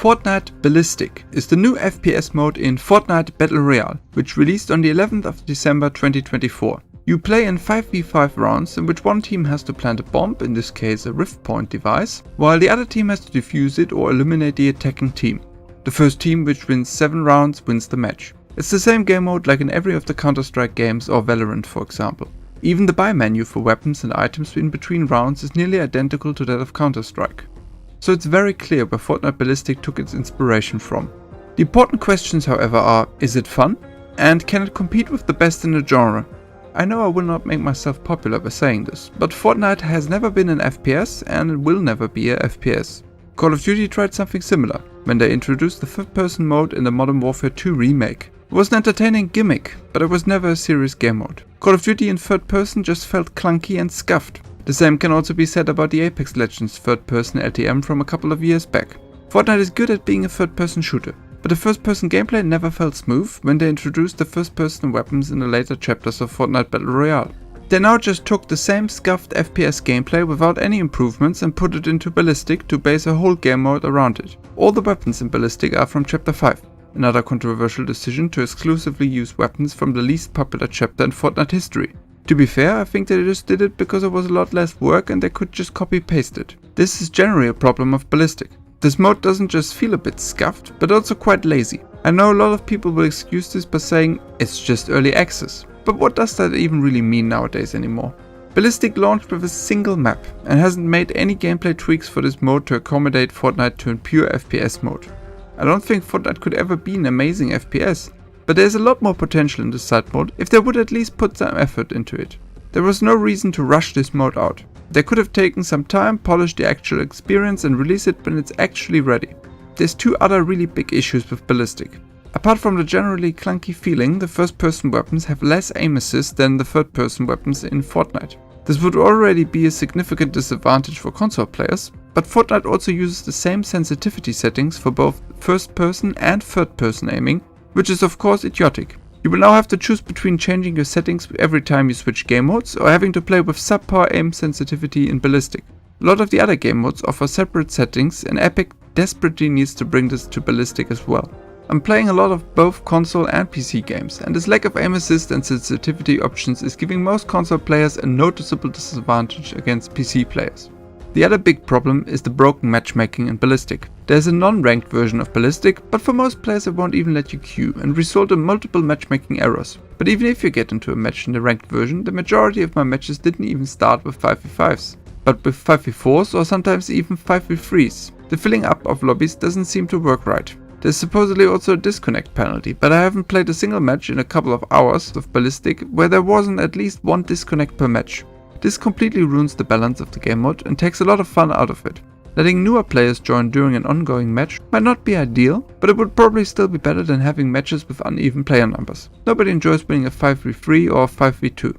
Fortnite Ballistic is the new FPS mode in Fortnite Battle Royale, which released on the 11th of December 2024. You play in 5v5 rounds in which one team has to plant a bomb, in this case a rift point device, while the other team has to defuse it or eliminate the attacking team. The first team which wins 7 rounds wins the match. It's the same game mode like in every of the Counter-Strike games or Valorant for example. Even the buy menu for weapons and items in between rounds is nearly identical to that of Counter-Strike. So it's very clear where Fortnite Ballistic took its inspiration from. The important questions however are, is it fun? And can it compete with the best in the genre? I know I will not make myself popular by saying this, but Fortnite has never been an FPS and it will never be a FPS. Call of Duty tried something similar, when they introduced the third person mode in the Modern Warfare 2 remake. It was an entertaining gimmick, but it was never a serious game mode. Call of Duty in third person just felt clunky and scuffed. The same can also be said about the Apex Legends third person LTM from a couple of years back. Fortnite is good at being a third person shooter, but the first person gameplay never felt smooth when they introduced the first person weapons in the later chapters of Fortnite Battle Royale. They now just took the same scuffed FPS gameplay without any improvements and put it into Ballistic to base a whole game mode around it. All the weapons in Ballistic are from chapter 5. Another controversial decision to exclusively use weapons from the least popular chapter in Fortnite history. To be fair, I think they just did it because it was a lot less work and they could just copy paste it. This is generally a problem of Ballistic. This mode doesn't just feel a bit scuffed, but also quite lazy. I know a lot of people will excuse this by saying it's just early access, but what does that even really mean nowadays anymore? Ballistic launched with a single map and hasn't made any gameplay tweaks for this mode to accommodate Fortnite to a pure FPS mode. I don't think Fortnite could ever be an amazing FPS, but there's a lot more potential in this side mode if they would at least put some effort into it. There was no reason to rush this mode out. They could have taken some time, polished the actual experience and release it when it's actually ready. There's 2 other really big issues with Ballistic. Apart from the generally clunky feeling, the first person weapons have less aim assist than the third person weapons in Fortnite. This would already be a significant disadvantage for console players, but Fortnite also uses the same sensitivity settings for both first person and third person aiming, which is of course idiotic. You will now have to choose between changing your settings every time you switch game modes or having to play with subpar aim sensitivity in Ballistic. A lot of the other game modes offer separate settings and Epic desperately needs to bring this to Ballistic as well. I'm playing a lot of both console and PC games, and this lack of aim assist and sensitivity options is giving most console players a noticeable disadvantage against PC players. The other big problem is the broken matchmaking in Ballistic. There's a non-ranked version of Ballistic, but for most players it won't even let you queue and result in multiple matchmaking errors. But even if you get into a match in the ranked version, the majority of my matches didn't even start with 5v5s, but with 5v4s or sometimes even 5v3s. The filling up of lobbies doesn't seem to work right. There's supposedly also a disconnect penalty, but I haven't played a single match in a couple of hours of Ballistic where there wasn't at least one disconnect per match. This completely ruins the balance of the game mode and takes a lot of fun out of it. Letting newer players join during an ongoing match might not be ideal, but it would probably still be better than having matches with uneven player numbers. Nobody enjoys winning a 5v3 or 5v2.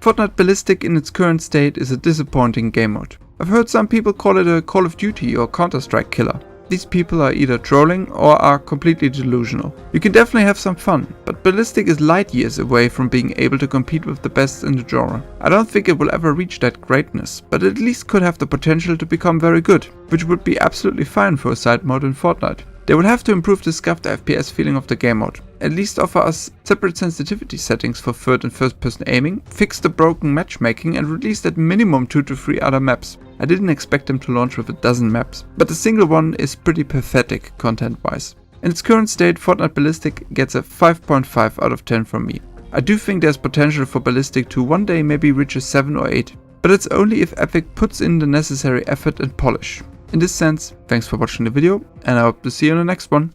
Fortnite Ballistic in its current state is a disappointing game mode. I've heard some people call it a Call of Duty or Counter-Strike killer. These people are either trolling or are completely delusional. You can definitely have some fun, but Ballistic is light years away from being able to compete with the best in the genre. I don't think it will ever reach that greatness, but at least could have the potential to become very good, which would be absolutely fine for a side mode in Fortnite. They would have to improve the scuffed FPS feeling of the game mode, at least offer us separate sensitivity settings for third and first person aiming, fix the broken matchmaking and release at minimum 2 to 3 other maps. I didn't expect them to launch with a dozen maps, but the single one is pretty pathetic content wise. In its current state, Fortnite Ballistic gets a 5.5 out of 10 from me. I do think there's potential for Ballistic to one day maybe reach a 7 or 8, but it's only if Epic puts in the necessary effort and polish. In this sense, thanks for watching the video and I hope to see you in the next one.